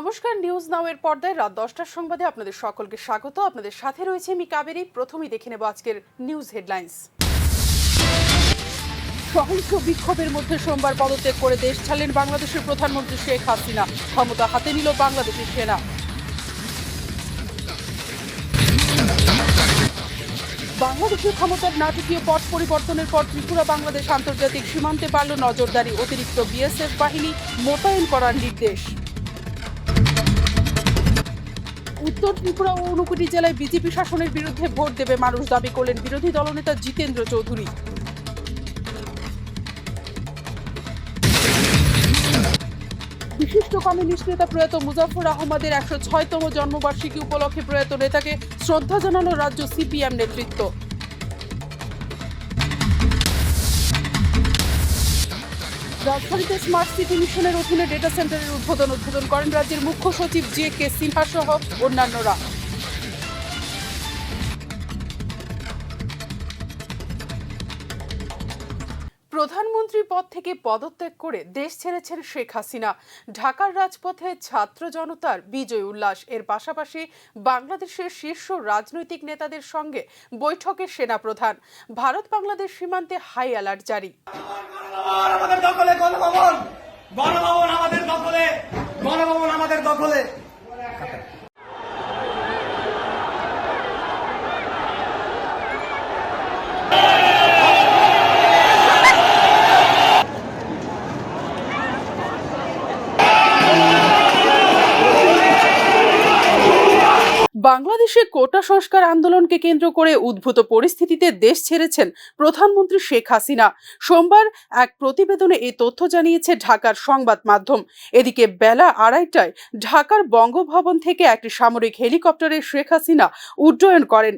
নমস্কার, news now এর পর্দায় রাত 10টার সংবাদে আপনাদের সকলকে স্বাগত। আপনাদের সাথে রয়েছে আমি কাবেরী। প্রথমেই দেখে নেব আজকের নিউজ হেডলাইন্স। সহিংস বিক্ষোভের মধ্যে সোমবার পদত্যাগ করে দেশ ছাড়লেন বাংলাদেশের প্রধানমন্ত্রী শেখ হাসিনা। ক্ষমতা হাতে নিল বাংলাদেশের সেনা। বাংলাদেশের ক্ষমতার নাটকীয় পট পরিবর্তনের পর ত্রিপুরা বাংলাদেশ আন্তর্জাতিক সীমান্তে বাড়ল নজরদারি। অতিরিক্ত বিএসএফ বাহিনী মোতায়েন করার নির্দেশ। উত্তর ত্রিপুরা ও ঊনকোটি জেলায় বিজেপি শাসনের বিরুদ্ধে ভোট দেবে মানুষ, দাবি করলেন বিরোধী দলনেতা জিতেন্দ্র চৌধুরী। বিশিষ্ট কমিউনিস্ট নেতা প্রয়াত মুজাফফর আহমদের 106তম জন্মবার্ষিকী উপলক্ষে প্রয়াত নেতাকে শ্রদ্ধা জানালো রাজ্য সিপিএম নেতৃত্ব। রাজধানীতে স্মার্ট সিটি মিশনের অধীনে ডেটা সেন্টারের উদ্বোধন করেন রাজ্যের মুখ্য সচিব জে কে সিনহা সহ অন্যান্যরা। প্রধানমন্ত্রী পদ থেকে পদত্যাগ করে দেশ ছেড়েছেন শেখ হাসিনা। ঢাকার রাজপথে ছাত্র জনতার বিজয় উল্লাস। এর পাশাপাশি বাংলাদেশের শীর্ষ রাজনৈতিক নেতাদের সঙ্গে বৈঠকে সেনাপ্রধান। ভারত বাংলাদেশ সীমান্তে হাই অ্যালার্ট জারি। গণভবন আমাদের দখলে। বাংলাদেশে কোটা সংস্কার আন্দোলনকে কেন্দ্র করে উদ্ভূত পরিস্থিতিতে দেশ ছেড়েছেন প্রধানমন্ত্রী শেখ হাসিনা। সোমবার এক প্রতিবেদনে এই তথ্য জানিয়েছে ঢাকার সংবাদ মাধ্যম। এদিকে বেলা 2:30টায় ঢাকার বঙ্গভবন থেকে একটি সামরিক হেলিকপ্টারে শেখ হাসিনা উড্ডয়ন করেন।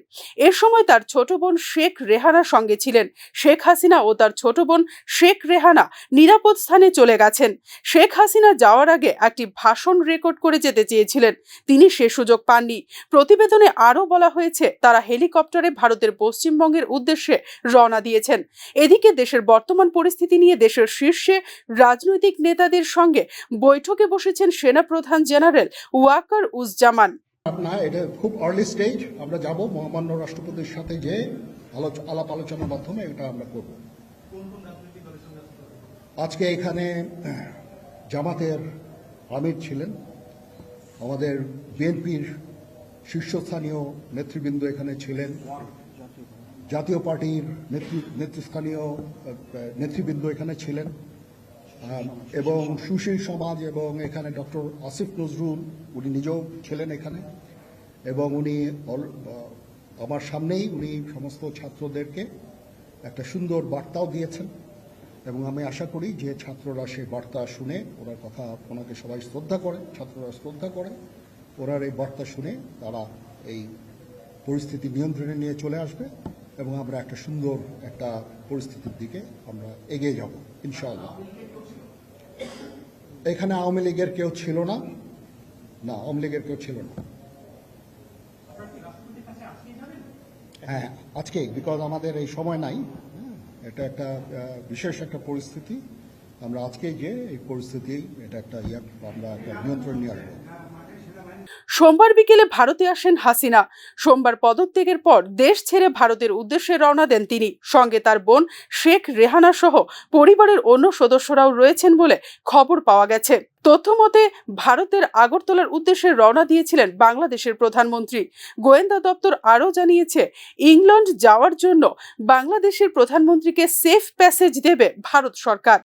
এ সময় তার ছোট বোন শেখ রেহানার সঙ্গে ছিলেন। শেখ হাসিনা ও তার ছোট বোন শেখ রেহানা নিরাপদ স্থানে চলে গেছেন। শেখ হাসিনা যাওয়ার আগে একটি ভাষণ রেকর্ড করে যেতে চেয়েছিলেন, তিনি সে সুযোগ পাননি। প্রতিবেদনে আরও বলা হয়েছে, তারা হেলিকপ্টারে ভারতের পশ্চিমবঙ্গের উদ্দেশ্যে রওনা দিয়েছেন। এদিকে দেশের বর্তমান পরিস্থিতি নিয়ে দেশের শীর্ষে রাজনৈতিক নেতাদের সঙ্গে বৈঠকে বসেছেন সেনাপ্রধান জেনারেল ওয়াকার উজ্জামান। এটা খুব আর্লি স্টেজ, আমরা যাব মহামান্য রাষ্ট্রপতির সাথে যে আলাপ আলোচনার মাধ্যমে এটা আমরা করব। আজকে এখানে জামাতের আমির ছিলেন, আমাদের বিএনপির শীর্ষস্থানীয় নেতৃবৃন্দ এখানে ছিলেন, জাতীয় পার্টির নেতৃস্থানীয় নেতৃবৃন্দ এখানে ছিলেন, এবং সুশীল সমাজ এবং এখানে ডক্টর আসিফ নজরুল উনি নিজেও ছিলেন এখানে, এবং উনি আমার সামনেই উনি সমস্ত ছাত্রদেরকে একটা সুন্দর বার্তাও দিয়েছেন, এবং আমি আশা করি যে ছাত্ররা সেই বার্তা শুনে ওনার কথা, ওনাকে সবাই শ্রদ্ধা করে, ছাত্ররা শ্রদ্ধা করে, ওনার এই বার্তা শুনে তারা এই পরিস্থিতি নিয়ন্ত্রণে নিয়ে চলে আসবে এবং আমরা একটা সুন্দর একটা পরিস্থিতির দিকে আমরা এগিয়ে যাব ইনশাআল্লাহ। এখানে আওয়ামী লীগের কেউ ছিল না, আওয়ামী লীগের কেউ ছিল না। হ্যাঁ, আজকে বিকজ আমাদের এই সময় নাই, এটা একটা বিশেষ একটা পরিস্থিতি, আমরা আজকে যে এই পরিস্থিতি এটা একটা আমরা একটা নিয়ন্ত্রণ নিয়ে আসবো। সোমবার বিকেলে ভারতে আসেন হাসিনা। সোমবার পদত্যাগের পর দেশ ছেড়ে ভারতের উদ্দেশ্যে রওনা দেন তিনি। সঙ্গে তার বোন শেখ রেহানা সহ পরিবারের অন্য সদস্যরাও রয়েছেন বলে খবর পাওয়া গেছে। তথ্য মতে ভারতের আগরতলার উদ্দেশ্যে রওনা দিয়েছিলেন বাংলাদেশের প্রধানমন্ত্রী। গোয়েন্দা দপ্তর আরও জানিয়েছে, ইংল্যান্ড যাওয়ার জন্য বাংলাদেশের প্রধানমন্ত্রীকে সেফ প্যাসেজ দেবে ভারত সরকার।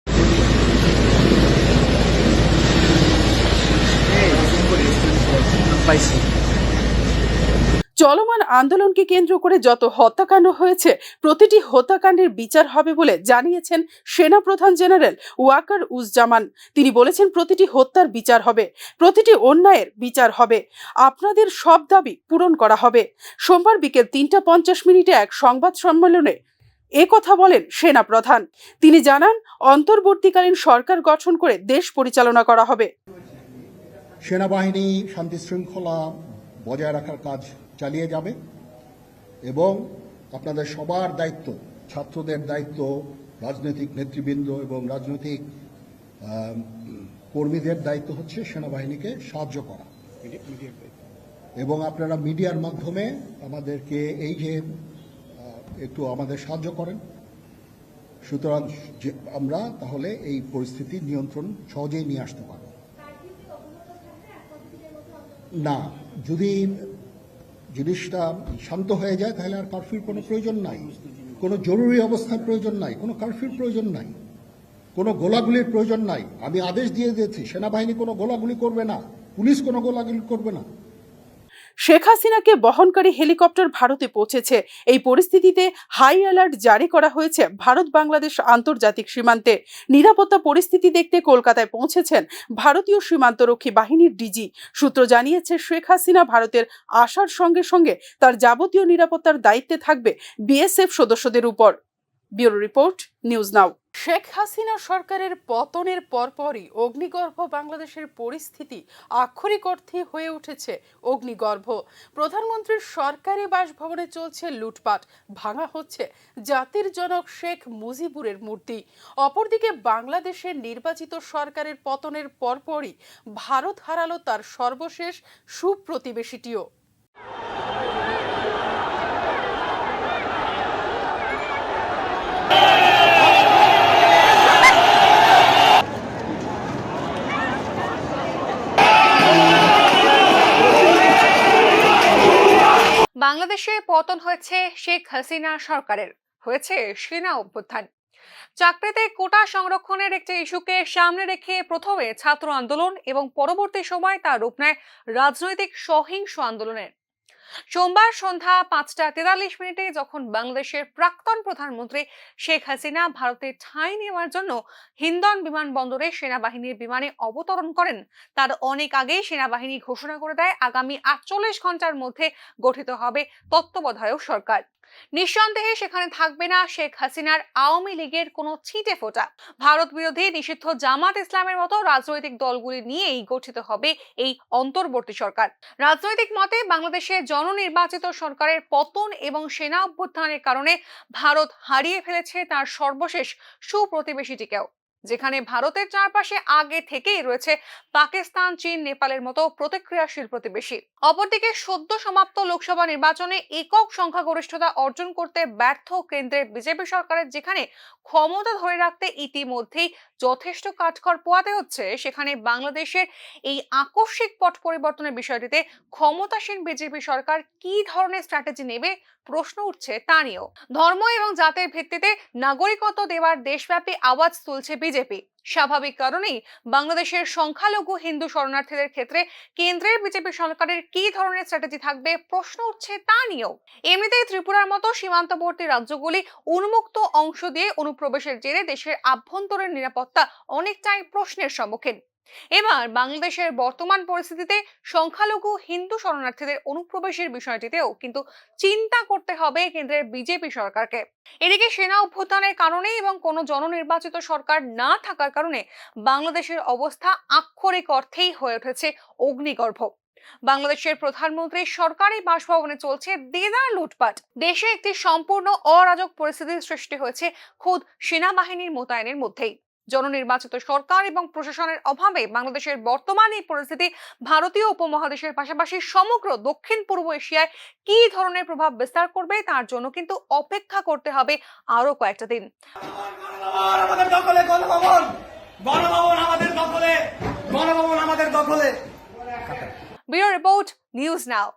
চলমান আন্দোলনকে কেন্দ্র করে যত হত্যাকাণ্ড হয়েছে, প্রতিটি হত্যাকাণ্ডের বিচার হবে বলে জানিয়েছেন সেনাপ্রধান জেনারেল ওয়াকার উজ্জামান। তিনি বলেছেন, প্রতিটি হত্যার বিচার হবে, প্রতিটি অন্যায়ের বিচার হবে, আপনাদের সব দাবি পূরণ করা হবে। সোমবার বিকেল 3:50 এক সংবাদ সম্মেলনে কথা বলেন সেনাপ্রধান। তিনি জানান, অন্তর্বর্তীকালীন সরকার গঠন করে দেশ পরিচালনা করা হবে। সেনাবাহিনী শান্তি শৃঙ্খলা বজায় রাখার কাজ চালিয়ে যাবে এবং আপনাদের সবার দায়িত্ব, ছাত্রদের দায়িত্ব, রাজনৈতিক নেতৃবৃন্দ এবং রাজনৈতিক কর্মীদের দায়িত্ব হচ্ছে সেনাবাহিনীকে সাহায্য করা। এবং আপনারা মিডিয়ার মাধ্যমে আমাদেরকে এই যে একটু আমাদের সাহায্য করেন, সুতরাং আমরা তাহলে এই পরিস্থিতি নিয়ন্ত্রণ সহজেই নিয়ে আসতে পারব। না, যদি জিনিসটা শান্ত হয়ে যায় তাহলে আর কারফিউর কোনো প্রয়োজন নাই, কোনো জরুরি অবস্থার প্রয়োজন নাই, কোনো কারফিউর প্রয়োজন নাই, কোনো গোলাগুলির প্রয়োজন নাই। আমি আদেশ দিয়ে দিয়েছি, সেনাবাহিনী কোনো গোলাগুলি করবে না, পুলিশ কোনো গোলাগুলি করবে না। শেখ হাসিনাকে বহনকারী হেলিকপ্টার ভারতে পৌঁছেছে। এই পরিস্থিতিতে হাই অ্যালার্ট জারি করা হয়েছে ভারত বাংলাদেশ আন্তর্জাতিক সীমান্তে। নিরাপত্তা পরিস্থিতি দেখতে কলকাতায় পৌঁছেছেন ভারতীয় সীমান্তরক্ষী বাহিনীর ডিজি। সূত্র জানিয়েছে, শেখ হাসিনা ভারতের আসার সঙ্গে সঙ্গে তার যাবতীয় নিরাপত্তার দায়িত্বে থাকবে বিএসএফ সদস্যদের উপর। ব্যুরো রিপোর্ট, নিউজ নাও। শেখ হাসিনা সরকারের পতনের পরপরই অগ্নিগর্ভ বাংলাদেশের পরিস্থিতি আক্ষরিক অর্থে হয়ে উঠেছে অগ্নিগর্ভ। প্রধানমন্ত্রীর সরকারি বাসভবনে চলছে লুটপাট, ভাঙা হচ্ছে জাতির জনক শেখ মুজিবুরের মূর্তি। অপরদিকে বাংলাদেশের নির্বাচিত সরকারের পতনের পরপরই ভারত হারালো তার সর্বশেষ সুপ্রতিবেশীটিও। বাংলাদেশে পতন হয়েছে শেখ হাসিনা সরকারের, হয়েছে সেনা অভ্যুত্থান। চাকরিতে কোটা সংরক্ষণের একটি ইস্যুকে সামনে রেখে প্রথমে ছাত্র আন্দোলন এবং পরবর্তী সময় তা রূপ নেয় রাজনৈতিক সহিংস আন্দোলনের। সোমবার সন্ধ্যা 5:43 যখন বাংলাদেশের প্রাক্তন প্রধানমন্ত্রী শেখ হাসিনা ভারতে ঠাঁই নেওয়ার জন্য হিন্ডন বিমানবন্দরে সেনাবাহিনীর বিমানে অবতরণ করেন, তার অনেক আগেই সেনাবাহিনী ঘোষণা করে দেয় আগামী 48 ঘন্টার মধ্যে গঠিত হবে তত্ত্বাবধায়ক সরকার। নিঃসন্দেহে সেখানে থাকবে না শেখ হাসিনার আওয়ামী লীগের কোনো ছিটে ফোঁটা। ভারত বিরোধী নিষিদ্ধ জামাত ইসলামের মতো রাজনৈতিক দলগুলি নিয়েই গঠিত হবে এই অন্তর্বর্তী সরকার। রাজনৈতিক মতে বাংলাদেশে জননির্বাচিত সরকারের পতন এবং সেনা অভ্যুত্থানের কারণে ভারত হারিয়ে ফেলেছে তার সর্বশেষ সুপ্রতিবেশীটিকেও, যেখানে ভারতের চারপাশে আগে থেকেই রয়েছে পাকিস্তান, চীন, নেপালের মতো প্রতিক্রিয়াশীল প্রতিবেশী। অপরদিকে সদ্য সমাপ্ত লোকসভা নির্বাচনে একক সংখ্যাগরিষ্ঠতা অর্জন করতে ব্যর্থ কেন্দ্রের বিজেপি সরকারের যেখানে ক্ষমতা ধরে রাখতে ইতিমধ্যেই যথেষ্ট কাঠখড় পোহাতে হচ্ছে, সেখানে বাংলাদেশের এই আকস্মিক পট পরিবর্তনের বিষয়টিতে ক্ষমতাসীন বিজেপি সরকার কি ধরনের স্ট্র্যাটেজি নেবে প্রশ্ন উঠছে তা নিয়েও। ধর্ম এবং জাতের ভিত্তিতে নাগরিকত্ব দেওয়ার দেশব্যাপী আওয়াজ তুলছে বিজেপি। স্বাভাবিক কারণেই বাংলাদেশের সংখ্যালঘু হিন্দু শরণার্থীদের ক্ষেত্রে কেন্দ্রের বিজেপি সরকারের কি ধরনের স্ট্র্যাটেজি থাকবে প্রশ্ন উঠছে তা নিয়েও। এমনিতেই ত্রিপুরার মতো সীমান্তবর্তী রাজ্যগুলি উন্মুক্ত অংশ দিয়ে অনুপ্রবেশের জেরে দেশের আভ্যন্তরীণ নিরাপত্তা অনেকটাই প্রশ্নের সম্মুখীন। এবার বাংলাদেশের বর্তমান পরিস্থিতিতে সংখ্যালঘু হিন্দু শরণার্থীদের অনুপ্রবেশের বিষয়টিতেও কিন্তু চিন্তা করতে হবে কেন্দ্রের বিজেপি সরকারকে। এদিকে সেনা অভ্যুত্থানের কারণে এবং কোনো জননির্বাচিত সরকার না থাকার কারণে বাংলাদেশের অবস্থা আক্ষরিক অর্থেই হয়ে উঠেছে অগ্নিগর্ভ। বাংলাদেশের প্রধানমন্ত্রীর সরকারি বাসভবনে চলছে দেদার লুটপাট। দেশে একটি সম্পূর্ণ অরাজক পরিস্থিতির সৃষ্টি হয়েছে খোদ সেনাবাহিনীর মোতায়েনের মধ্যেই। জননির্বাচিত সরকার এবং প্রশাসনের অভাবে বাংলাদেশের বর্তমান এই পরিস্থিতি ভারতীয় উপমহাদেশের পাশাপাশি সমগ্র দক্ষিণ পূর্ব এশিয়ায় কি ধরনের প্রভাব বিস্তার করবে তার জন্য কিন্তু অপেক্ষা করতে হবে আরো কয়েকটা দিন। আমাদের দখলে গণভবন, গণভবন আমাদের দখলে, গণভবন আমাদের দখলে। ব্যুরো রিপোর্ট, নিউজ নাও।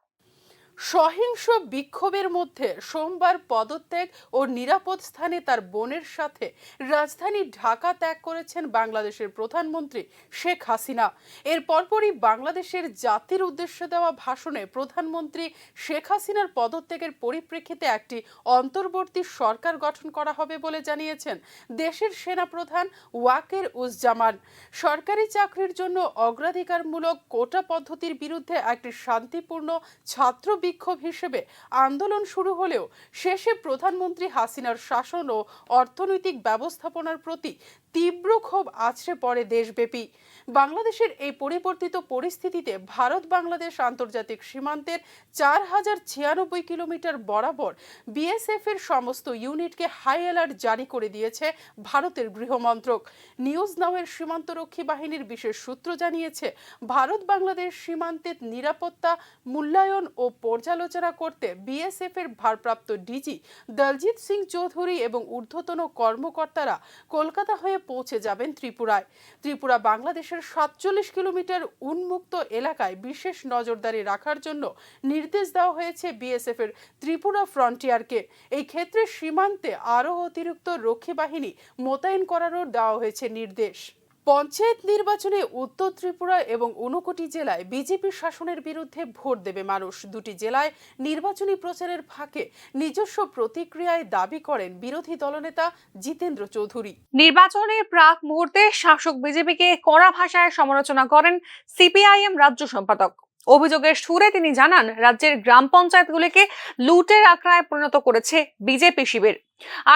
সহিংস বিক্ষোভের মধ্যে সোমবার পদত্যাগ ও নিরাপদ স্থানে তার বোনের সাথে রাজধানী ঢাকা ত্যাগ করেছেন বাংলাদেশের প্রধানমন্ত্রী শেখ হাসিনা। এর পরপরই বাংলাদেশের জাতির উদ্দেশ্যে দেওয়া ভাষণে প্রধানমন্ত্রী শেখ হাসিনার পদত্যাগের পরিপ্রেক্ষিতে একটি অন্তর্বর্তী সরকার গঠন করা হবে বলে জানিয়েছেন দেশের সেনাপ্রধান ওয়াকের উজ্জামান। সরকারি চাকরির জন্য অগ্রাধিকারমূলক কোটা পদ্ধতির বিরুদ্ধে একটি শান্তিপূর্ণ ছাত্র গণবিক্ষোভ হিসেবে আন্দোলন শুরু হলেও শেষে প্রধানমন্ত্রী হাসিনার শাসন ও অর্থনৈতিক ব্যবস্থাপনার প্রতি তীব্র ক্ষোভ আছড়ে পড়ে দেশব্যাপী। বাংলাদেশের এই পরিবর্তিত পরিস্থিতিতে ভারত বাংলাদেশ আন্তর্জাতিক সীমান্তের 4096 কিলোমিটার বরাবর বিএসএফ এর সমস্ত ইউনিটকে হাই অ্যালার্ট জারি করে দিয়েছে ভারতের গৃহমন্ত্রক। নিউজ নাওয়ের সীমান্তরক্ষী বাহিনীর বিশেষ সূত্র জানিয়েছে, ভারত বাংলাদেশ সীমান্তের নিরাপত্তা মূল্যায়ন ও পর্যালোচনা করতে বিএসএফ এর ভারপ্রাপ্ত ডিজি দলজিৎ সিং চৌধুরী এবং ঊর্ধ্বতন কর্মকর্তারা কলকাতা হয়ে পৌঁছে যাবেন ত্রিপুরায়। ত্রিপুরা বাংলাদেশের 47 কিলোমিটার উন্মুক্ত এলাকায় বিশেষ নজরদারি রাখার জন্য নির্দেশ দেওয়া হয়েছে বিএসএফ এর ত্রিপুরা ফ্রন্টিয়ারকে। এই ক্ষেত্রে সীমান্তে আরও অতিরিক্ত রক্ষী বাহিনী মোতায়েন করারও দেওয়া হয়েছে নির্দেশ। পঞ্চায়েত নির্বাচনে উত্তর ত্রিপুরা এবং ঊনকোটি জেলায় বিজেপি শাসনের বিরুদ্ধে ভোট দেবে মানুষ। দুটি জেলায় নির্বাচনী প্রচারের ফাঁকে নিজস্ব প্রতিক্রিয়ায় দাবি করেন বিরোধী দলনেতা জিতেন্দ্র চৌধুরী। নির্বাচনের প্রাক মুহূর্তে শাসক বিজেপিকে কড়া ভাষায় সমালোচনা করেন সিপিআইএম রাজ্য সম্পাদক। অভিযোগের সুরে তিনি জানান, রাজ্যের গ্রাম পঞ্চায়েতগুলিকে লুটের আখড়ায় পরিণত করেছে বিজেপি শিবির।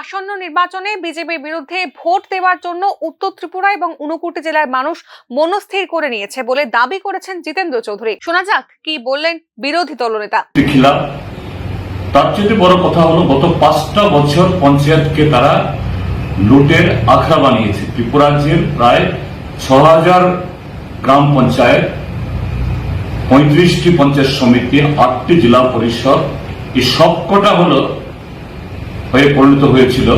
আসন্ন নির্বাচনে বিজেপির বিরুদ্ধে ভোট দেওয়ার জন্য উত্তর ত্রিপুরা এবং ঊনকোটি জেলার মানুষ মনস্থির করে নিয়েছে বলে দাবি করেছেন জিতেন্দ্র চৌধুরী। শোনা যাক কি বললেন বিরোধী দলনেতা। তার চেয়ে বড় কথা হলো, গত 5টা বছর পঞ্চায়েতকে তারা লুটের আখড়া বানিয়েছে। ত্রিপুরা রাজ্যের প্রায় 6000 গ্রাম পঞ্চায়েত, 35টি পঞ্চায়েত সমিতি, 8টি জেলা পরিষদ, এই সবকটা হয়ে পরিণত হয়েছিল।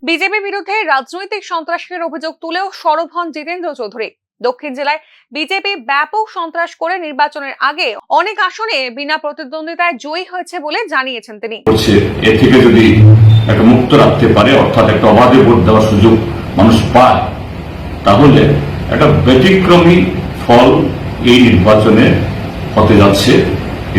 বিজেপি বিরুদ্ধে রাজনৈতিক সন্ত্রাসের অভিযোগ তুলেও সরব হন জিতেন্দ্র চৌধুরী। দক্ষিণ জেলায় বিজেপি ব্যাপক সন্ত্রাস করে নির্বাচনের আগে অনেক আসনে বিনা প্রতিদ্বন্দ্বিতায় জয়ী হয়েছে বলে জানিয়েছেন তিনি। এ থেকে যদি একটা মুক্ত রাখতে পারে, অর্থাৎ একটা অবাধে ভোট দেওয়ার সুযোগ মানুষ পায়, তাহলে একটা ব্যতিক্রমী ফল এই নির্বাচনে হতে যাচ্ছে,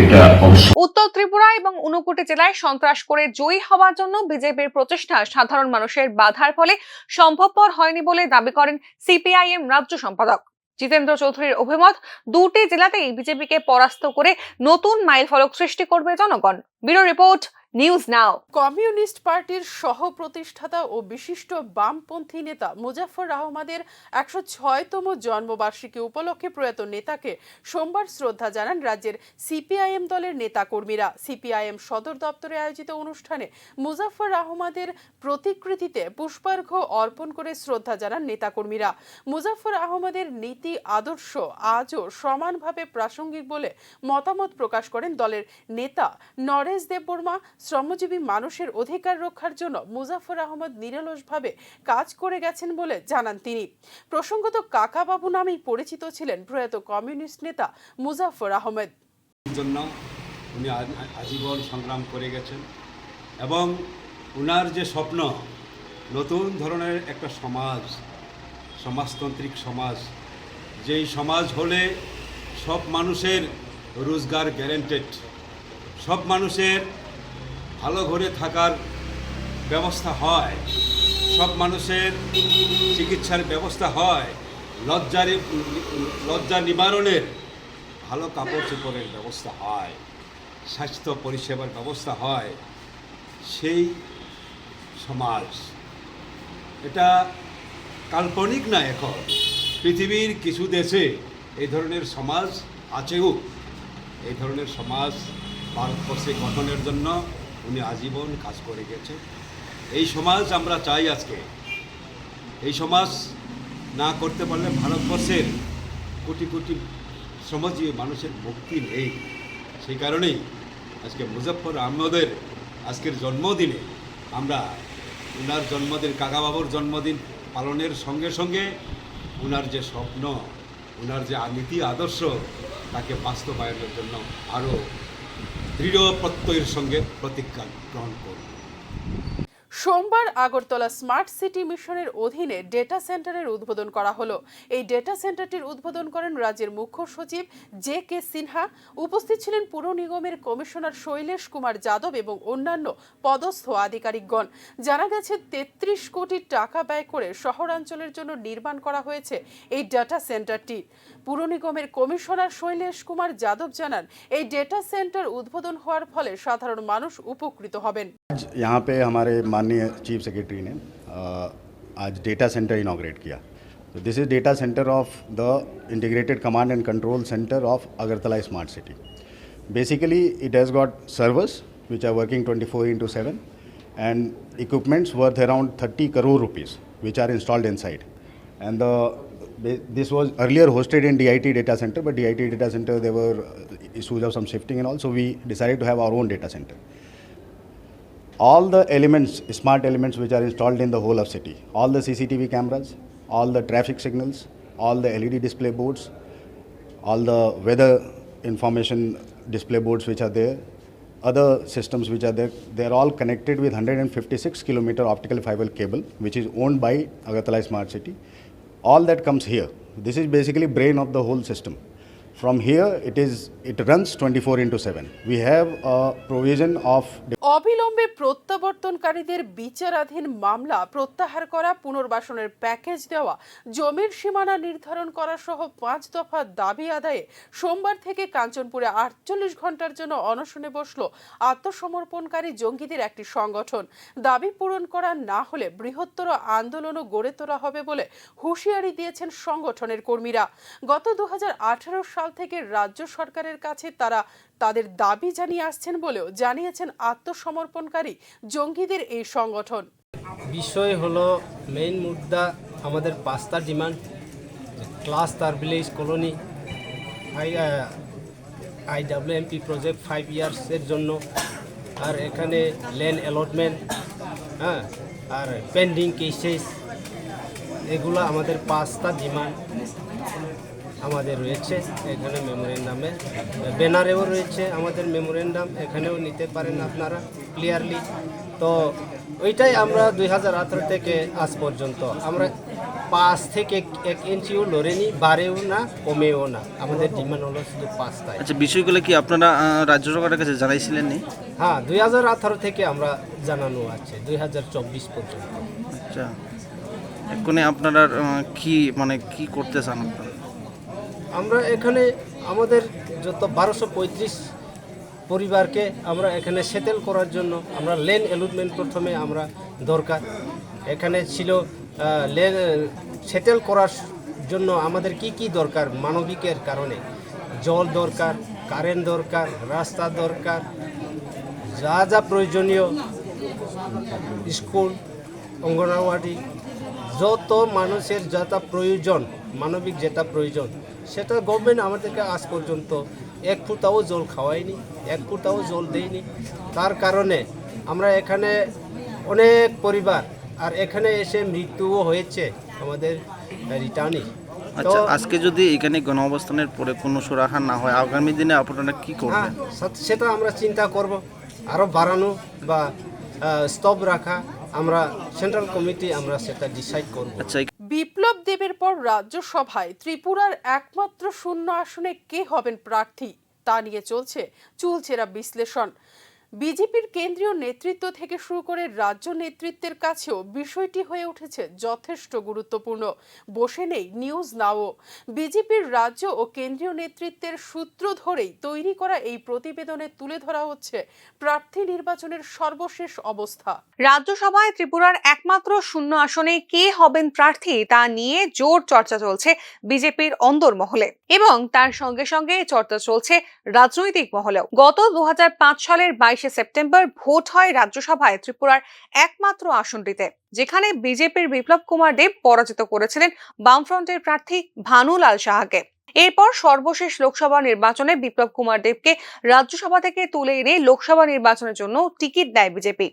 এটা অবশ্য। উত্তর ত্রিপুরা এবং ঊনকোটি জেলায় সন্ত্রাস করে জয়ী হওয়ার জন্য বিজেপির প্রচেষ্টা সাধারণ মানুষের বাধার ফলে সম্ভবপর হয়নি বলে দাবি করেন সিপিআইএম রাজ্য সম্পাদক। জিতেন্দ্র চৌধুরীর অভিমত, দুটি জেলাতেই বিজেপিকে পরাস্ত করে নতুন মাইলফলক সৃষ্টি করবে জনগণ। ব্যুরো রিপোর্ট, নিউজ নাও। কমিউনিস্ট পার্টির সহ প্রতিষ্ঠাতা ও বিশিষ্ট বামপন্থী নেতা মুজাফফর আহমদের 106তম জন্মবার্ষিকী উপলক্ষে প্রয়াত নেতাকে সোমবার শ্রদ্ধা জানান রাজ্যের সিপিআইএম দলের নেতাকর্মীরা। সিপিআইএম সদর দপ্তরে আয়োজিত অনুষ্ঠানে মুজাফফর আহমদের প্রতিকৃতিতে পুষ্পার্ঘ্য অর্পণ করে শ্রদ্ধা জানান নেতাকর্মীরা। মুজাফফর আহমদের নীতি আদর্শ আজও সমানভাবে প্রাসঙ্গিক বলে মতামত প্রকাশ করেন দলের নেতা নরেশ দেববর্মা। শ্রমজীবী মানুষের অধিকার রক্ষার জন্য মুজাফফর আহমদ নিরলসভাবে কাজ করে গেছেন বলে জানান তিনি। প্রসঙ্গত কাকাবাবু নামেই পরিচিত ছিলেন প্রয়াত কমিউনিস্ট নেতা মুজাফফর আহমদ। জন্য উনি আজীবন সংগ্রাম করে গেছেন এবং উনার যে স্বপ্ন, নতুন ধরনের একটা সমাজতান্ত্রিক সমাজ, যেই সমাজ হলে সব মানুষের রোজগার গ্যারেন্টেড, সব মানুষের ভালো ঘরে থাকার ব্যবস্থা হয়, সব মানুষের চিকিৎসার ব্যবস্থা হয়, লজ্জা নিবারণের ভালো কাপড় চোপড়ের ব্যবস্থা হয়, স্বাস্থ্য পরিষেবার ব্যবস্থা হয়, সেই সমাজ। এটা কাল্পনিক না, এখন পৃথিবীর কিছু দেশে এই ধরনের সমাজ আছেও। এই ধরনের সমাজ ভারতবর্ষে গঠনের জন্য উনি আজীবন কাজ করে গেছে। এই সমাজ আমরা চাই আজকে। এই সমাজ না করতে পারলে ভারতবর্ষের কোটি কোটি শ্রমজীবী মানুষের মুক্তি নেই। সেই কারণেই আজকে মুজাফফর আহমদের আজকের জন্মদিনে আমরা উনার জন্মদিন, কাকাবাবুর জন্মদিন পালনের সঙ্গে সঙ্গে উনার যে স্বপ্ন, উনার যে নীতি আদর্শ, তাকে বাস্তবায়নের জন্য আরও দৃঢ় প্রত্যয়ের সঙ্গে প্রতিজ্ঞা গ্রহণ করব। সোমবার আগরতলা স্মার্ট সিটি মিশনের অধীনে ডেটা সেন্টারের উদ্বোধন করা হলো। এই ডেটা সেন্টারটির উদ্বোধন করেন রাজ্যের মুখ্য সচিব JK সিনহা। উপস্থিত ছিলেন পুর নিগমের কমিশনার শৈলেশ কুমার যাদব এবং অন্যান্য পদস্থ আধিকারিকগণ। জানা গেছে 33 কোটি টাকা ব্যয় করে শহরাঞ্চলের জন্য নির্মাণ করা হয়েছে এই ডেটা সেন্টারটি। পুর নিগমের কমিশনার শৈলেশ কুমার যাদব জানান, এই ডেটা সেন্টার উদ্বোধন হওয়ার ফলে সাধারণ মানুষ উপকৃত হবেন। यहाँ पे हमारे माननीय चीफ सेक्रेटरी ने आज डेटा सेंटर इनॉग्रेट किया। तो this is data centre of the integrated command and control centre of Agartala smart city. Basically it has got servers which are working 24/7 and equipments worth around 30 crore rupees which are installed inside. And this was earlier hosted in DIT data center, but DIT data center there were issues of some shifting and all, so we decided to have our own data center. All the elements, smart elements which are installed in the whole of city, all the CCTV cameras, all the traffic signals, all the LED display boards, all the weather information display boards which are there, other systems which are there, they are all connected with 156 kilometer optical fiber cable which is owned by Agartala Smart City. All that comes here. This is basically brain of the whole system. From here it runs 24/7. We have a provision of অবিলম্বে প্রত্যাবর্তনকারীদের বিচারাধীন মামলা প্রত্যাহার করা, পুনর্বাসনের package দেওয়া, জমির সীমানা নির্ধারণ করা সহ 5 দফা দাবি আদায়ে সোমবার থেকে কাঞ্চনপুরে 48 ঘন্টার জন্য অনশনে বসল আত্মসমর্পণকারী জঙ্গিদের একটি সংগঠন। দাবি পূরণ করা না হলে বৃহত্তর আন্দোলনও গড়ে তোলা হবে বলে হুঁশিয়ারি দিয়েছেন সংগঠনের কর্মীরা। গত 2018 সাল থেকে রাজ্য সরকারের কাছে তারা তাদের দাবি জানিয়ে আসছেন বলেও জানিয়েছেন আত্মসমর্পণকারী জঙ্গিদের এই সংগঠন। বিষয় হলো মেইন মুদ্রা আমাদের 5টা ডিমান্ড, ক্লাস তার ভিলেজ কলোনি, IWMP প্রজেক্ট 5 ইয়ার্সের জন্য, আর এখানে ল্যান্ড অ্যালটমেন্ট, হ্যাঁ, আর পেন্ডিং কেসেস, এগুলো আমাদের 5টা ডিমান্ড আমাদের রয়েছে। এখানে মেমোরেন্ডামে ব্যানারেও রয়েছে আমাদের মেমোরেন্ডাম, এখানেও নিতে পারেন আপনারা ক্লিয়ারলি। তো ওইটাই আমরা 2018 থেকে আজ পর্যন্ত আমরা 5 থেকে 1 ইঞ্চিও লড়েনি, বাড়েও না কমেও না। আমাদের ডিমান্ড হলো শুধু 5টাই। আচ্ছা, বিষয়গুলো কি আপনারা রাজ্য সরকারের কাছে জানাইছিলেন? হ্যাঁ, 2018 থেকে আমরা জানানো আছে 2024 পর্যন্ত। আচ্ছা, এখন আপনারা কি করতে চান আপনারা? আমরা এখানে আমাদের যত 1235 পরিবারকে আমরা এখানে সেটেল করার জন্য আমরা ল্যান্ড অ্যালটমেন্ট প্রথমে আমরা দরকার। এখানে ছিল ল্যান্ড সেটেল করার জন্য আমাদের কি দরকার, মানবিকের কারণে জল দরকার, কারেন্ট দরকার, রাস্তা দরকার, যা যা প্রয়োজনীয় স্কুল, অঙ্গনওয়াড়ি, যত মানুষের যেটা প্রয়োজন, মানবিক যেটা প্রয়োজন, সেটা গভর্নমেন্ট আমাদেরকে আজ পর্যন্ত 1 ফুটাও জল খাওয়ায়নি, 1 ফুটাও জল দেয়নি। তার কারণে আমরা এখানে অনেক পরিবার, আর এখানে এসে মৃত্যুও হয়েছে আমাদের রিটার্নি। আচ্ছা, আজকে যদি এখানে গণঅবস্থানের পরে কোনো সুরাহা না হয়, আগামী দিনে আপনারা কি করবেন? সেটা আমরা চিন্তা করব, আরও বাড়ানো বা স্টপ রাখা, আমরা সেন্ট্রাল কমিটি আমরা সেটা ডিসাইড করব। আচ্ছা, বিপ্লব দেবের পর রাজ্যসভায় ত্রিপুরার একমাত্র শূন্য আসনে কে হবেন প্রার্থী তা নিয়ে চলছে চুলচেরা বিশ্লেষণ। বিজেপির কেন্দ্রীয় নেতৃত্ব থেকে শুরু করে রাজ্য নেতৃত্বের কাছেও বিষয়টি হয়ে উঠেছে যথেষ্ট গুরুত্বপূর্ণ। বসে নেই নিউজ নাও। বিজেপির রাজ্য ও কেন্দ্রীয় নেতৃত্বের সূত্র ধরেই তৈরি করা এই প্রতিবেদনে তুলে ধরা হচ্ছে প্রার্থী নির্বাচনের সর্বশেষ অবস্থা। রাজ্যসভায় ত্রিপুরার একমাত্র শূন্য আসনে কে হবেন প্রার্থী তা নিয়ে জোর চর্চা চলছে বিজেপির অন্দরমহলে, এবং তার সঙ্গে সঙ্গে চর্চা চলছে রাজনৈতিক মহলেও। গত 2005 সালের 22 সেপ্টেম্বর ভোট হয় রাজ্যসভায় ত্রিপুরার একমাত্র আসনটিতে, যেখানে বিজেপির বিপ্লব কুমার দেব পরাজিত করেছিলেন বামফ্রন্টের প্রার্থী ভানুলাল সাহাকে। এরপর সর্বশেষ লোকসভা নির্বাচনে বিপ্লব কুমার দেবকে রাজ্যসভা থেকে তুলে এনে লোকসভা নির্বাচনের জন্য টিকিট দেয় বিজেপি।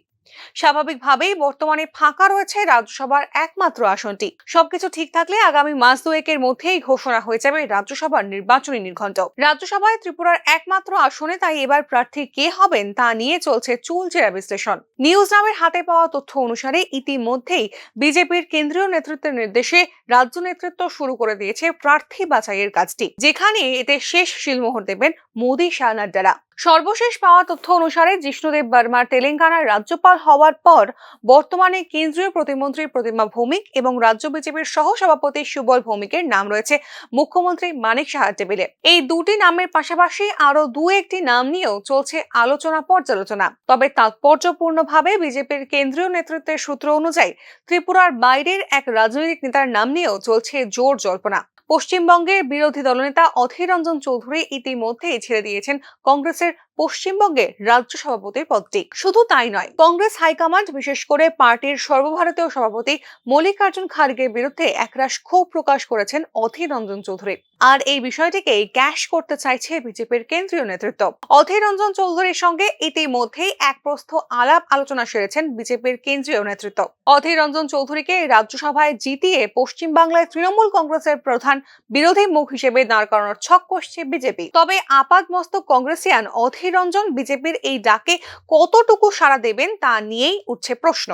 স্বাভাবিকভাবেই বর্তমানে ফাঁকা রয়েছে রাজ্যসভার একমাত্র আসনটি। সবকিছু ঠিক থাকলে আগামী মাস দুয়েকের মধ্যেই ঘোষণা হয়ে যাবে রাজ্যসভার নির্বাচনী নির্ঘণ্ট। রাজ্যসভায় ত্রিপুরার একমাত্র আসনে তাই এবার প্রার্থী কে হবেন তা নিয়ে চলছে চুলচেরা বিশ্লেষণ। নিউজ নামের হাতে পাওয়া তথ্য অনুসারে ইতিমধ্যেই বিজেপির কেন্দ্রীয় নেতৃত্বের নির্দেশে রাজ্য নেতৃত্ব শুরু করে দিয়েছে প্রার্থী বাছাইয়ের কাজটি, যেখানে এতে শেষ শিলমোহর দেবেন মোদী শাহ নাড্ডারা। সর্বশেষ পাওয়া তথ্য অনুসারে জিষ্ণুদেব বর্মার তেলেঙ্গানার রাজ্যপাল হওয়ার পর বর্তমানে কেন্দ্রীয় প্রতিমন্ত্রী প্রতিমা ভৌমিক এবং রাজ্য বিজেপির সহসভাপতি সুবল ভৌমিকের নাম রয়েছে মুখ্যমন্ত্রী মানিক সাহার টেবিলে। এই দুটি নামের পাশাপাশি আরো দু একটি নাম নিয়েও চলছে আলোচনা পর্যালোচনা। তবে তাৎপর্যপূর্ণভাবে বিজেপির কেন্দ্রীয় নেতৃত্বের সূত্র অনুযায়ী ত্রিপুরার বাইরের এক রাজনৈতিক নেতার নাম নিয়েও চলছে জোর জল্পনা। পশ্চিমবঙ্গের বিরোধী দলনেতা অধীর রঞ্জন চৌধুরী ইতিমধ্যেই ছেড়ে দিয়েছেন কংগ্রেসের পশ্চিমবঙ্গের রাজ্য সভাপতির পদটি। শুধু তাই নয়, কংগ্রেস হাইকমান্ড বিশেষ করে পার্টির সর্বভারতীয় সভাপতি মল্লিকার্জুন খাড়গের বিরুদ্ধে একরাশ ক্ষোভ প্রকাশ করেছেন অধীর রঞ্জন চৌধুরী। আর এই বিষয়টিকে ক্যাশ করতে চাইছে বিজেপির কেন্দ্রীয় নেতৃত্ব। অধীর রঞ্জন চৌধুরীর সঙ্গে ইতিমধ্যেই এক প্রস্থ আলাপ আলোচনা সেরেছেন বিজেপির কেন্দ্রীয় নেতৃত্ব। অধীর রঞ্জন চৌধুরীকে রাজ্যসভায় জিতিয়ে পশ্চিমবাংলায় তৃণমূল কংগ্রেসের প্রধান বিরোধী মুখ হিসেবে দাঁড় করানোর ছক কষছে বিজেপি। তবে আপাতমস্তক কংগ্রেসিয়ান অধীর রঞ্জন বিজেপির এই ডাকে কতটুকু সাড়া দেবেন তা নিয়েই উঠছে প্রশ্ন।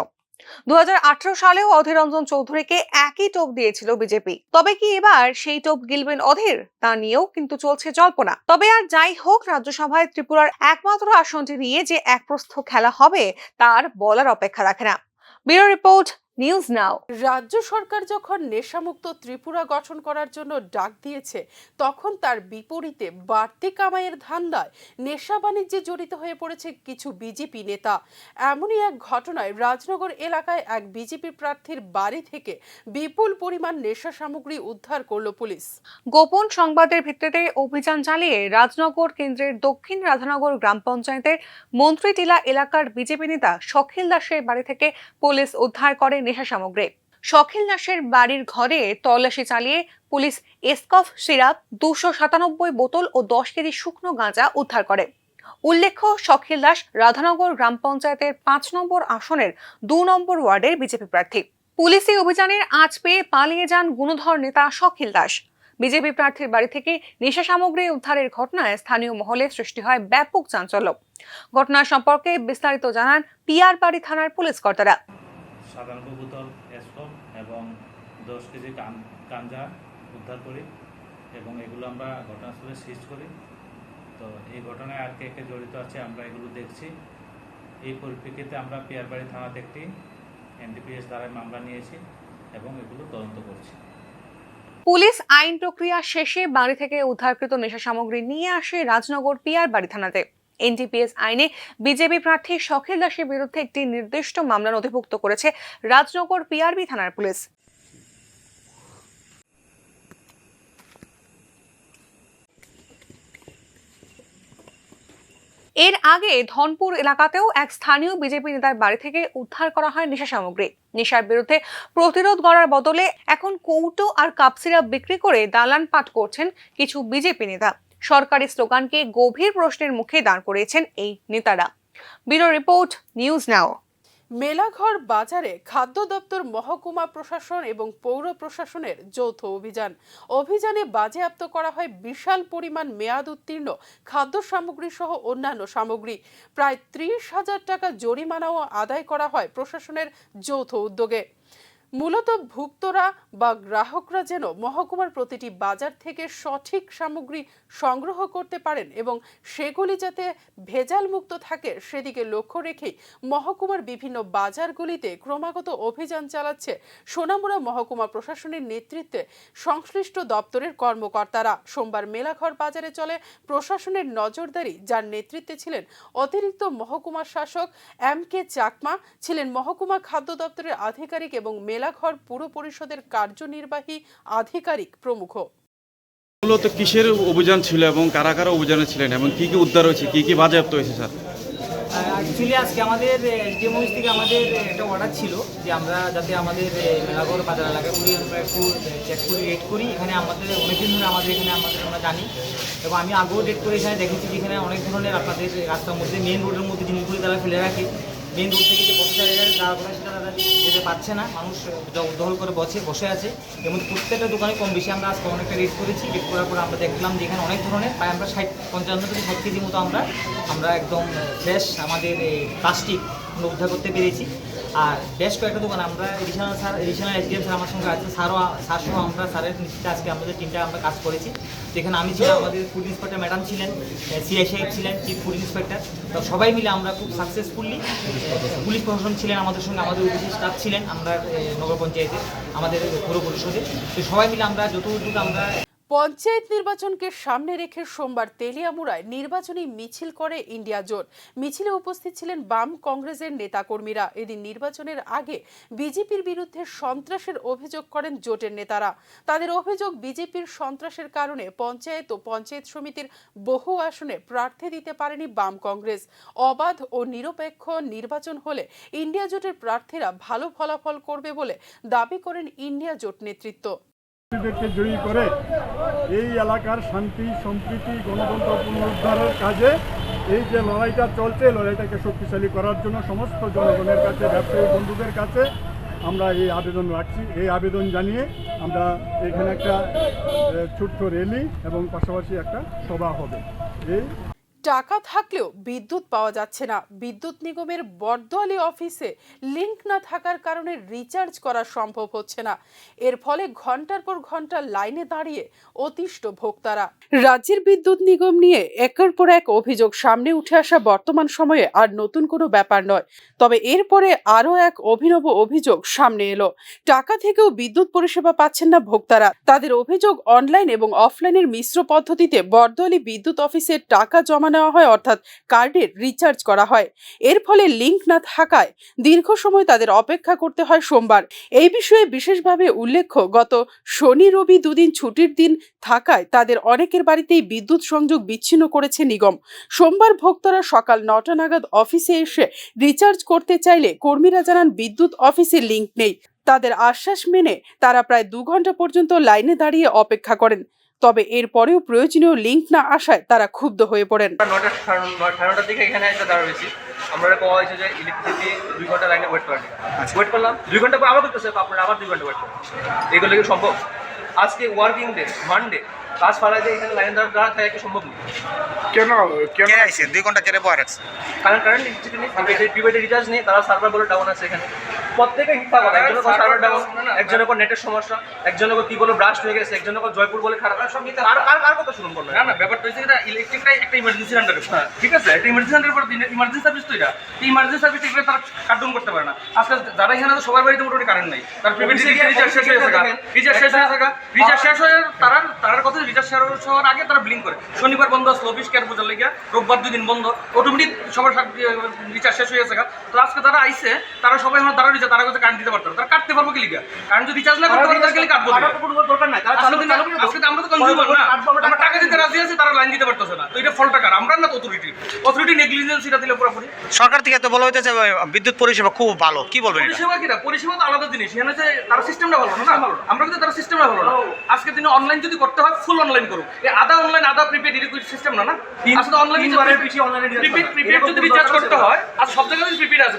2018 সালেও অধীর রঞ্জন চৌধুরীকে একই টোপ দিয়েছিল বিজেপি। তবে কি এবার সেই টোপ গিলবেন অধীর, তা নিয়েও কিন্তু চলছে জল্পনা। তবে আর যাই হোক, রাজ্যসভায় ত্রিপুরার একমাত্র আসনটি নিয়ে যে এক প্রস্থ খেলা হবে তার বলার অপেক্ষা রাখে না। ব্যুরো রিপোর্ট, নিউজ নাও। রাজ্য সরকার যখন নেশামুক্ত ত্রিপুরা গঠন করার জন্য ডাক দিয়েছে, তখন তার বিপরীতে বাড়তি কামাইয়ের ধান্দায় নেশা বাণিজ্যে জড়িত হয়ে পড়েছে কিছু বিজেপি নেতা। এমনই এক ঘটনায় রাজনগর এলাকায় এক বিজেপি প্রার্থীর বাড়ি থেকে বিপুল পরিমাণ নেশা সামগ্রী উদ্ধার করল পুলিশ। গোপন সংবাদের ভিত্তিতে অভিযান চালিয়ে রাজনগর কেন্দ্রের দক্ষিণ রাধানগর গ্রাম পঞ্চায়েতের মন্ত্রীটিলা এলাকার বিজেপি নেতা সখিল দাসের বাড়ি থেকে পুলিশ উদ্ধার করে নেশা সামগ্রী। সখিল দাসের বাড়ির ঘরে তল্লাশি চালিয়ে পুলিশ এসকফ সিরাপ 297 বোতল ও 10 কেজি শুকনো গাঁজা উদ্ধার করে। উল্লেখ্য, সখিল দাস রাধানগর গ্রাম পঞ্চায়েতের 5 নম্বর আসনের 2 নম্বর ওয়ার্ডের বিজেপি প্রার্থী। পুলিশি অভিযানের আঁচ পেয়ে পালিয়ে যান গুণধর নেতা সখিল দাস। বিজেপি প্রার্থীর বাড়ি থেকে নেশা সামগ্রী উদ্ধারের ঘটনায় স্থানীয় মহলে সৃষ্টি হয় ব্যাপক চাঞ্চল্য। ঘটনা সম্পর্কে বিস্তারিত জানান পিয়ারবাড়ি থানার পুলিশ কর্তারা। 97 বোতল এসকপ এবং 10 কেজি গাঁজা উদ্ধার করি এবং এগুলো আমরা ঘটনাস্থলে সিজ করি। তো এই ঘটনায় আর কে কে জড়িত আছে আমরা এগুলো দেখছি। এই পরিপ্রেক্ষিতে আমরা পিয়ারবাড়ি থানাতে একটি এনডিপিএস দ্বারায় মামলা নিয়েছি এবং এগুলো তদন্ত করছি। পুলিশ আইন প্রক্রিয়া শেষে বাড়ি থেকে উদ্ধারকৃত নেশা সামগ্রী নিয়ে আসে রাজনগর পিয়ারবাড়ি থানাতে। এনডিপিএস আইনে বিজেপি প্রার্থী সখিল দাসের বিরুদ্ধে একটি নির্দিষ্ট মামলা নথিভুক্ত করেছে রাজনগর পিআরবি থানার পুলিশ। এর আগে ধনপুর এলাকাতেও এক স্থানীয় বিজেপি নেতার বাড়ি থেকে উদ্ধার করা হয় নেশা সামগ্রী। নেশার বিরুদ্ধে প্রতিরোধ গড়ার বদলে এখন কৌটো আর কাপ সিরাপ বিক্রি করে দালান পাট করছেন কিছু বিজেপি নেতা। সরকারি স্লোগানকে গভীর প্রশ্নের মুখে দাঁড় করিয়েছেন এই নেতারা। ব্যুরো রিপোর্ট, নিউজ নাও। মেলাঘর বাজারে খাদ্য দপ্তর, মহকুমা প্রশাসন এবং পৌর প্রশাসনের যৌথ অভিযানে বাজেয়াপ্ত করা হয় বিশাল পরিমাণ মেয়াদ উত্তীর্ণ খাদ্য সামগ্রী সহ অন্যান্য সামগ্রী। প্রায় 30,000 টাকা জরিমানাও আদায় করা হয় প্রশাসনের যৌথ উদ্যোগে। মূলত ভুক্তরা বা গ্রাহকরা যেন মহকুমার প্রতিটি বাজার থেকে সঠিক সামগ্রী সংগ্রহ করতে পারেন এবং সেগুলি যাতে ভেজাল মুক্ত থাকে সেদিকে লক্ষ্য রেখেই মহকুমার বিভিন্ন বাজারগুলিতে ক্রমাগত অভিযান চালাচ্ছে সোনামুড়া মহকুমা প্রশাসনের নেতৃত্বে সংশ্লিষ্ট দপ্তরের কর্মকর্তারা। সোমবার মেলাঘর বাজারে চলে প্রশাসনের নজরদারি, যার নেতৃত্বে ছিলেন অতিরিক্ত মহকুমা শাসক MK চাকমা, ছিলেন মহকুমা খাদ্য দপ্তরের আধিকারিক এবং মেলাঘর পুর পরিষদের কার্যনির্বাহী আধিকারিক প্রমুখ। মূলত কিসের অভিযান ছিল এবং কারা কারা অভিযানে ছিলেন এবং কি কি উদ্ধার হয়েছে, কি কি বাজেয়াপ্ত হয়েছে স্যার? অ্যাকচুয়ালি আজকে আমাদের এসডিএম অফিস থেকে আমাদের একটা অর্ডার ছিল যে আমরা যাতে আমাদের মেলাঘর বাজার এলাকাগুলি আমরা একটু চেক করি, রেড করি। এখানে আমাদের অনেকদিন ধরে আমরা জানি এবং আমি আগেও রেড করে এখানে দেখেছি যেখানে অনেক ধরনের আপনাদের রাস্তার মধ্যে মেন রোডের মধ্যে জিনিসগুলি তারা ফেলে রাখে। মেন রোড থেকে যে পথচারীরা যাওয়া করে সেটা তারা যেতে পারছে না, মানুষ দখল করে বসে আছে। এর মধ্যে প্রত্যেকটা দোকানে কম বেশি আমরা আজকে অনেকটা রেড করেছি। রেড করার পর আমরা দেখলাম যে এখানে অনেক ধরনের প্রায় আমরা 55 থেকে 60 কেজি মতো আমরা একদম ফ্রেশ আমাদের প্লাস্টিক আমরা উদ্ধার করতে পেরেছি। আর বেশ কয়েকটা দোকান আমরা এডিশনাল এসডিএম স্যার আমার সঙ্গে আছে, স্যার সহ আমরা স্যারের নিশ্চিত আজকে আমাদের টিমটা আমরা কাজ করেছি। যেখানে আমি ছিলাম, আমাদের ফুড ইন্সপেক্টর ম্যাডাম ছিলেন, সিআই সাহেব ছিলেন, চিফ ফুড ইন্সপেক্টর, তো সবাই মিলে আমরা খুব সাকসেসফুলি, পুলিশ প্রশাসন ছিলেন আমাদের সঙ্গে, আমাদের উপস্থিত স্টাফ ছিলেন আমরা নগর পঞ্চায়েতে, আমাদের পৌর পরিষদে, তো সবাই মিলে আমরা যতটুকু আমরা পঞ্চায়েত নির্বাচনকে সামনে রেখে সোমবার তেলিয়ামুড়ায় নির্বাচনী মিছিল করে ইন্ডিয়া জোট। মিছিলে উপস্থিত ছিলেন বাম কংগ্রেসের নেতাকর্মীরা। এদিন নির্বাচনের আগে বিজেপির বিরুদ্ধে সন্ত্রাসের অভিযোগ করেন জোটের নেতারা। তাদের অভিযোগ, বিজেপির সন্ত্রাসের কারণে পঞ্চায়েত ও পঞ্চায়েত সমিতির বহু আসনে প্রার্থী দিতে পারেনি বাম কংগ্রেস। অবাধ ও নিরপেক্ষ নির্বাচন হলে ইন্ডিয়া জোটের প্রার্থীরা ভালো ফলাফল করবে বলে দাবি করেন ইন্ডিয়া জোট নেতৃত্ব। জয়ী করে এই এলাকার শান্তি সম্প্রীতি গণতন্ত্র পুনরুদ্ধারের কাজে এই যে লড়াইটা চলছে, লড়াইটাকে শক্তিশালী করার জন্য সমস্ত জনগণের কাছে, ব্যবসায়ী বন্ধুদের কাছে আমরা এই আবেদন রাখছি। এই আবেদন জানিয়ে আমরা এখানে একটা ছোট্ট র্যালি এবং পাশাপাশি একটা সভা হবে। এই টাকা থাকলেও বিদ্যুৎ পাওয়া যাচ্ছে না। বিদ্যুৎ নিগমের বরদোয়ালি অফিসে লিংক না থাকার কারণে রিচার্জ করা সম্ভব হচ্ছে না। এর ফলে ঘন্টার পর ঘন্টা লাইনে দাঁড়িয়ে অতিষ্ঠ ভোক্তারা। রাজ্যের বিদ্যুৎ নিগম নিয়ে একের পর এক অভিযোগ সামনে উঠে আসা বর্তমান সময়ে আর নতুন কোনো ব্যাপার নয়। তবে এরপরে আরও এক অভিনব অভিযোগ সামনে এলো। টাকা থেকেও বিদ্যুৎ পরিষেবা পাচ্ছেন না ভোক্তারা। তাদের অভিযোগ, অনলাইন এবং অফলাইনের মিশ্র পদ্ধতিতে বরদোয়ালি বিদ্যুৎ অফিসে টাকা জমা নেওয়া হয়, অর্থাৎ কার্ডের রিচার্জ করা হয়। এর ফলে লিংক না থাকায় দীর্ঘ সময় তাদের অপেক্ষা করতে হয় সোমবার। এই বিষয়ে বিশেষভাবে উল্লেখ্য, গত শনি রবি দুদিন ছুটির দিন থাকায় তাদের অনেকের বাড়িতেই বিদ্যুৎ সংযোগ বিচ্ছিন্ন করেছে নিগম। সোমবার ভোক্তারা সকাল 9টা নাগাদ অফিসে এসে রিচার্জ করতে চাইলে কর্মীরা জানান বিদ্যুৎ অফিসে লিংক নেই। তাদের আশ্বাস মেনে তারা প্রায় 2 ঘন্টা পর্যন্ত লাইনে দাঁড়িয়ে অপেক্ষা করেন। তবে এরপরেও প্রয়োজনীয় লিংক না আসায় তারা ক্ষুব্ধ হয়ে পড়েন। 9টার দিকে এখানে একটা দাঁড়িয়েছি, আমরা কোয়া হয়েছে যে ইলেকট্রিসিটি 2 ঘন্টা লাইনে ওয়েট করলাম 2 ঘন্টা পর আবার করতেছে, আপনারা আবার 2 ঘন্টা ওয়েট করেন। এগুলো কি সম্ভব? আজকে ওয়ার্কিং ডে, মানডে, কাজ ফালাইতে এখানে লাইন দাঁড়া থাকা কি সম্ভব নেই। কেন আইছে 2 ঘন্টা কেন পর আছে? কারণ ইলেকট্রিসিটি নেই, প্রিপেড রিচার্জ নেই, তারা সার্ভার বলে ডাউন আছে এখানে। প্রত্যেকে হিংসা করে, একজনের সার্ভার ডাউন, একজনের নেটের সমস্যা, একজনের কি বলে ব্রাস্ট হয়ে গেছে, একজনের জয়পুর বলে খারাপ, সব নিতে আর কত শুনুন করবে না। ব্যাপারটা হচ্ছে এটা ইলেকট্রিকটাই একটা ইমার্জেন্সি আন্ডারে, ঠিক আছে? একটা ইমার্জেন্সি আন্ডারের পর ইমার্জেন্সি সার্ভিস তো এটা, ইমার্জেন্সি সার্ভিস এগুলো তারা কাটডাউন করতে পারে না। আজকে যারা এখানে তো সবার বাড়িতে মোটামুটি কারেন্ট নাই, তার প্রিপেড রিচার্জ শেষ হয়ে গেছে, রিচার্জ শেষ হয়ে তার কথা রিচার্জ শেষ হওয়ার আগে তারা ব্লিং করে। শনিবার বন্ধ আসলো অফিস কেয়ার বোঝার লেগে, রোববার 2 দিন বন্ধ, অটোমেটিক সবার রিচার্জ শেষ হয়ে গেছে। তো আজকে তারা আইসে, তারা সবাই এখন তারা রিচার্জ, তারা কারেন্ট দিতে পারতো, তারা কাটতে পারবো কি লিগা? কারণ যদি রিচার্জ না করতে পারে তাহলে কাটবো দরকার নাই। আজকে আমরা তো কনজিউমার না, আমরা টাকা দিতে রাজি আছি, তারা লাইন দিতে পারতেছে না। তো এটা ফল টাকার, আমরা না অথরিটি নেগলিজেন্স এটা দিলে পুরোপুরি। সরকার থেকে তো বলা হইতেছে বিদ্যুৎ পরিষেবা খুব ভালো, কি বলবেন? পরিষেবা কিনা, পরিষেবা তো আলাদা জিনিস। এখানে যে তার সিস্টেমটা ভালো না, আমরা কিন্তু তার সিস্টেমটা ভালো না। আজকে দিনে অনলাইন যদি করতে হয় ফুল অনলাইন করুক, এই আধা অনলাইন আধা প্রিপেড এরকম সিস্টেম না। আসলে অনলাইন প্রিপেড যদি রিচার্জ করতে হয়, আর সব জায়গায় প্রিপেড আছে।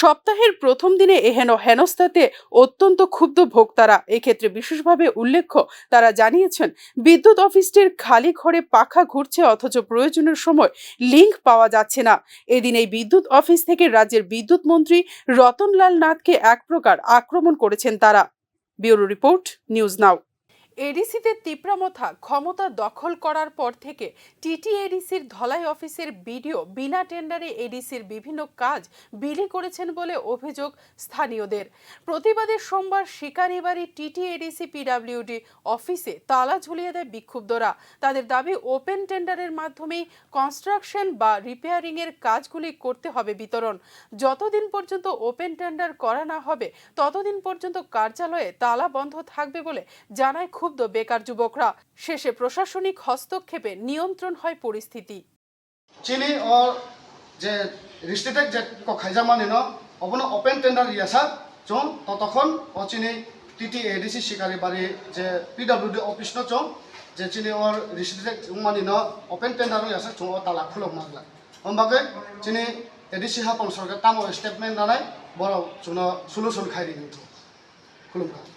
সপ্তাহের প্রথম দিনে এহেন হেনস্থাতে অত্যন্ত ক্ষুব্ধ ভোক্তারা। এক্ষেত্রে বিশেষভাবে উল্লেখ্য, তারা জানিয়েছেন বিদ্যুৎ অফিসটির খালি ঘরে পাখা ঘুরছে, অথচ প্রয়োজনের সময় লিংক পাওয়া যাচ্ছে না। এদিন এই বিদ্যুৎ অফিস থেকে রাজ্যের বিদ্যুৎ মন্ত্রী রতনলাল নাথকে এক প্রকার আক্রমণ করেছেন তারা। Bureau report, news now. এডিসিতে তিপ্রামথা ক্ষমতা দখল করার পর থেকে টিটিএডিসির ধলাই অফিসের বিডিও বিনা টেন্ডারে এডিসির বিভিন্ন কাজ বিলি করেছেন বলে অভিযোগ স্থানীয়দের। প্রতিবাদে সোমবার শিকারিবাড়ি টিটিএডিসি পিডব্লিউডি অফিসে তালা ঝুলিয়ে দেয় বিক্ষুব্ধরা। তাদের দাবি, ওপেন টেন্ডারের মাধ্যমেই কনস্ট্রাকশন বা রিপেয়ারিংয়ের কাজগুলি করতে হবে বিতরণ। যতদিন পর্যন্ত ওপেন টেন্ডার করা না হবে ততদিন পর্যন্ত কার্যালয়ে তালা বন্ধ থাকবে বলে জানায় ক্ষুব্ধ বেকার যুবকরা। শেষে প্রশাসনিক হস্তক্ষেপে নিয়ন্ত্রণ হয় পরিস্থিতি। চিনি ও যে রিস্ট্রিক্টেড যে খাইজা মানি ন অবনো ওপেন টেন্ডার ইয়াসা চং ততক্ষণ ও চিনি টিটিএডিসি শিকারিবাড়ি যে পিডব্লিউডি অফিস ন চং যে চিনি ওর রিস্ট্রিক্টেড মানি ন ওপেন টেন্ডার ইয়াসা চং ও তালা খুলক মাগলা। ওমবাগে চিনি एडिसि हापन सरकार तामो स्टेटमेंट दानाय बर जोंनो सलुशन खायरि खुलुमबाय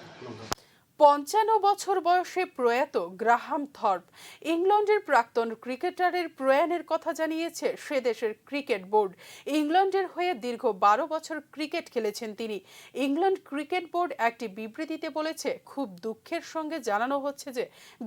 55 বছর বয়সে প্রয়াত গ্রাহাম থর্প ইংল্যান্ডের প্রাক্তন ক্রিকেটারের প্রয়াণের কথা জানিয়েছে সে দেশের ক্রিকেট বোর্ড। ইংল্যান্ডের হয়ে দীর্ঘ 12 বছর ক্রিকেট খেলেছেন তিনি। ইংল্যান্ড ক্রিকেট বোর্ড একটি বিবৃতিতে বলেছে, খুব দুঃখের সঙ্গে জানানো হচ্ছে যে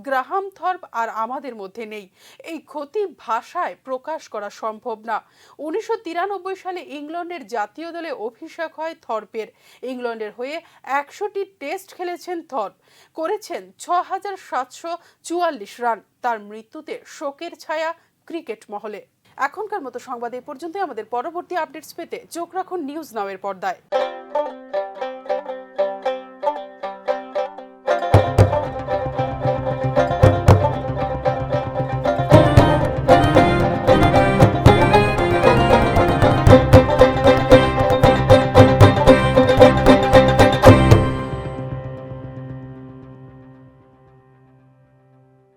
গ্রাহাম থর্প আর আমাদের মধ্যে নেই। এই ক্ষতি ভাষায় প্রকাশ করা সম্ভব না। 1993 সালে ইংল্যান্ডের জাতীয় দলে অভিষেক হয় থর্পের। ইংল্যান্ডের হয়ে 100টি টেস্ট খেলেছেন থর্প, করেছেন 6744 রান। তার মৃত্যুতে শোকের ছায়া ক্রিকেট মহলে। এখনকার মতো সংবাদ এই পর্যন্ত। আমাদের পরবর্তী আপডেটস পেতে চোখ রাখুন নিউজ নাও এর পর্দায়।